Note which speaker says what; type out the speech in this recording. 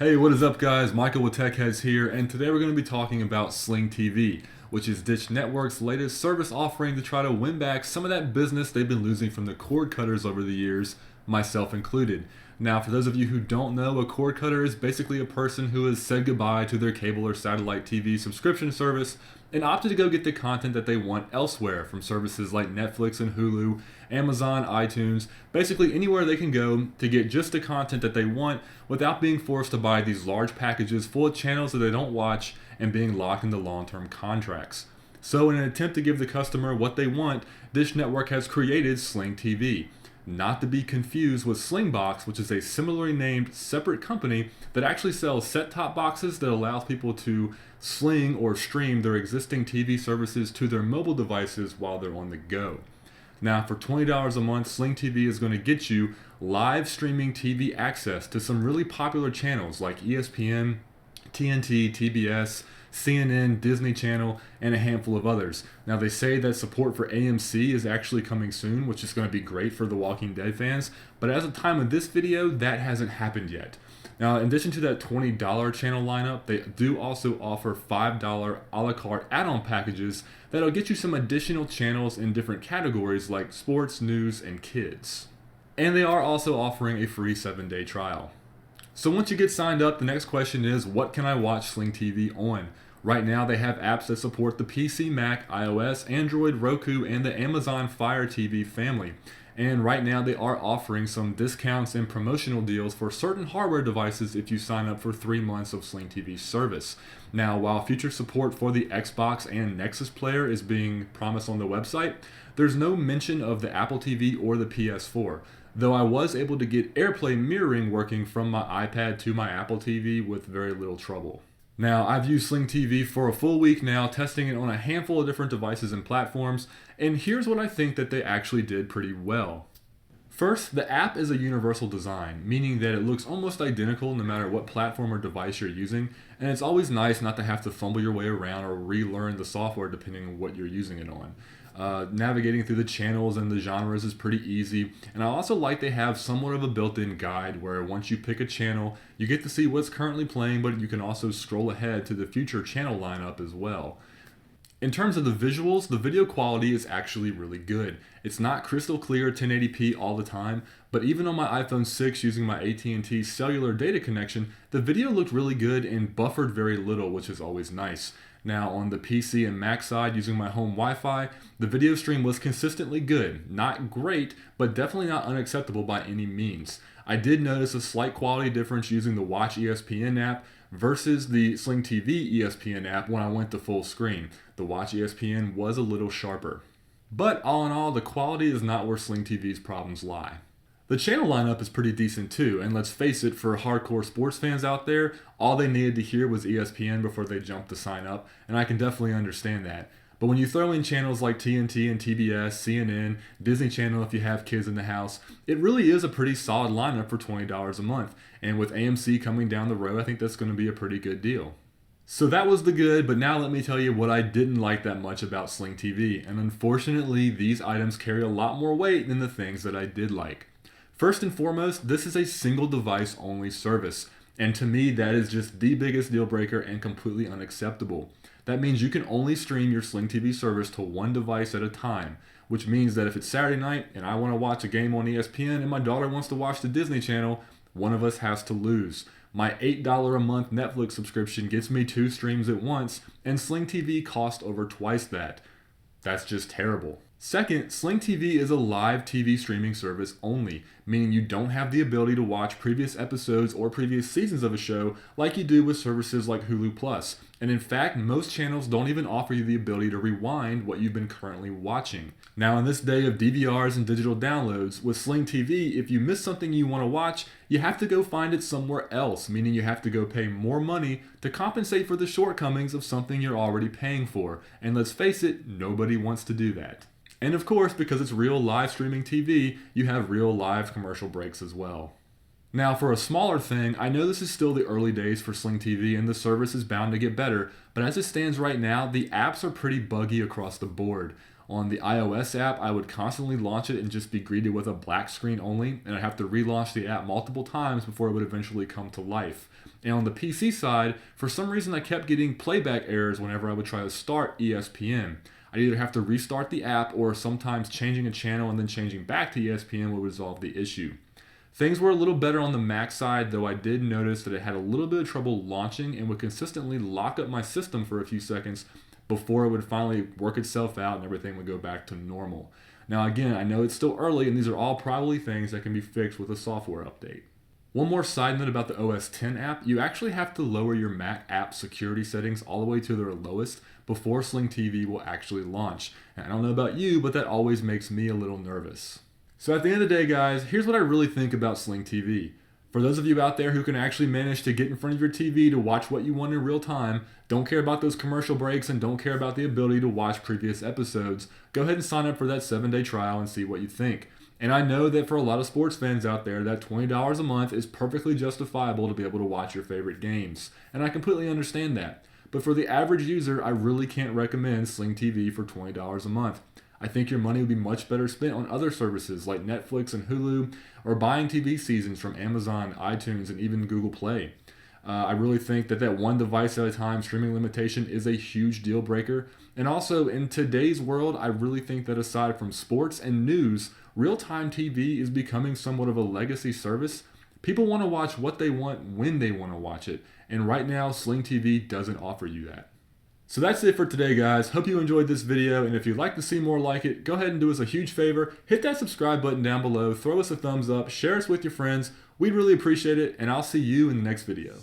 Speaker 1: Hey, what is up guys? Michael with TekHeadz here, and today we're going to be talking about Sling TV, which is Dish Network's latest service offering to try to win back some of that business they've been losing from the cord cutters over the years, myself included. Now, for those of you who don't know, a cord cutter is basically a person who has said goodbye to their cable or satellite TV subscription service and opted to go get the content that they want elsewhere from services like Netflix and Hulu, Amazon, iTunes, basically anywhere they can go to get just the content that they want without being forced to buy these large packages full of channels that they don't watch and being locked into long-term contracts. So in an attempt to give the customer what they want, Dish Network has created Sling TV. Not to be confused with Slingbox, which is a similarly named separate company that actually sells set-top boxes that allows people to sling or stream their existing TV services to their mobile devices while they're on the go. Now, for $20 a month, Sling TV is going to get you live streaming TV access to some really popular channels like ESPN, TNT, TBS, CNN, Disney Channel, and a handful of others. Now, they say that support for AMC is actually coming soon, which is going to be great for The Walking Dead fans, but as of the time of this video, that hasn't happened yet. Now, in addition to that $20 channel lineup, they do also offer $5 a la carte add-on packages that'll get you some additional channels in different categories like sports, news, and kids. And they are also offering a free 7-day trial. So once you get signed up, the next question is, what can I watch Sling TV on? Right now they have apps that support the PC, Mac, iOS, Android, Roku, and the Amazon Fire TV family. And right now they are offering some discounts and promotional deals for certain hardware devices if you sign up for 3 months of Sling TV service. Now, while future support for the Xbox and Nexus player is being promised on the website, there's no mention of the Apple TV or the PS4. Though I was able to get AirPlay mirroring working from my iPad to my Apple TV with very little trouble. Now, I've used Sling TV for a full week now, testing it on a handful of different devices and platforms, and here's what I think that they actually did pretty well. First, the app is a universal design, meaning that it looks almost identical no matter what platform or device you're using, and it's always nice not to have to fumble your way around or relearn the software depending on what you're using it on. Navigating through the channels and the genres is pretty easy, and I also like they have somewhat of a built-in guide where once you pick a channel, you get to see what's currently playing, but you can also scroll ahead to the future channel lineup as well. In terms of the visuals, the video quality is actually really good. It's not crystal clear 1080p all the time, but even on my iPhone 6 using my AT&T cellular data connection, the video looked really good and buffered very little, which is always nice. Now, on the PC and Mac side using my home Wi-Fi, the video stream was consistently good. Not great, but definitely not unacceptable by any means. I did notice a slight quality difference using the Watch ESPN app versus the Sling TV ESPN app when I went to full screen. The Watch ESPN was a little sharper. But all in all, the quality is not where Sling TV's problems lie. The channel lineup is pretty decent too, and let's face it, for hardcore sports fans out there, all they needed to hear was ESPN before they jumped to sign up, and I can definitely understand that. But when you throw in channels like TNT and TBS, CNN, Disney Channel if you have kids in the house, it really is a pretty solid lineup for $20 a month, and with AMC coming down the road, I think that's going to be a pretty good deal. So that was the good, but now let me tell you what I didn't like that much about Sling TV, and unfortunately these items carry a lot more weight than the things that I did like. First and foremost, this is a single device only service, and to me that is just the biggest deal breaker and completely unacceptable. That means you can only stream your Sling TV service to one device at a time, which means that if it's Saturday night and I want to watch a game on ESPN and my daughter wants to watch the Disney Channel, one of us has to lose. My $8 a month Netflix subscription gets me 2 streams at once, and Sling TV costs over twice that. That's just terrible. Second, Sling TV is a live TV streaming service only, meaning you don't have the ability to watch previous episodes or previous seasons of a show like you do with services like Hulu Plus. And in fact, most channels don't even offer you the ability to rewind what you've been currently watching. Now, in this day of DVRs and digital downloads, with Sling TV, if you miss something you want to watch, you have to go find it somewhere else, meaning you have to go pay more money to compensate for the shortcomings of something you're already paying for. And let's face it, nobody wants to do that. And of course, because it's real live streaming TV, you have real live commercial breaks as well. Now, for a smaller thing, I know this is still the early days for Sling TV and the service is bound to get better, but as it stands right now, the apps are pretty buggy across the board. On the iOS app, I would constantly launch it and just be greeted with a black screen only, and I'd have to relaunch the app multiple times before it would eventually come to life. And on the PC side, for some reason I kept getting playback errors whenever I would try to start ESPN. I'd either have to restart the app, or sometimes changing a channel and then changing back to ESPN would resolve the issue. Things were a little better on the Mac side, though I did notice that it had a little bit of trouble launching and would consistently lock up my system for a few seconds before it would finally work itself out and everything would go back to normal. Now again, I know it's still early and these are all probably things that can be fixed with a software update. One more side note about the OS X app, you actually have to lower your Mac app security settings all the way to their lowest before Sling TV will actually launch. And I don't know about you, but that always makes me a little nervous. So at the end of the day, guys, here's what I really think about Sling TV. For those of you out there who can actually manage to get in front of your TV to watch what you want in real time, don't care about those commercial breaks, and don't care about the ability to watch previous episodes, go ahead and sign up for that 7-day trial and see what you think. And I know that for a lot of sports fans out there, that $20 a month is perfectly justifiable to be able to watch your favorite games. And I completely understand that. But for the average user, I really can't recommend Sling TV for $20 a month. I think your money would be much better spent on other services like Netflix and Hulu, or buying TV seasons from Amazon, iTunes, and even Google Play. I really think that one device at a time streaming limitation is a huge deal breaker. And also, in today's world, I really think that aside from sports and news, real-time TV is becoming somewhat of a legacy service. People want to watch what they want when they want to watch it. And right now, Sling TV doesn't offer you that. So that's it for today, guys. Hope you enjoyed this video, and if you'd like to see more like it, go ahead and do us a huge favor. Hit that subscribe button down below, throw us a thumbs up, share us with your friends. We'd really appreciate it, and I'll see you in the next video.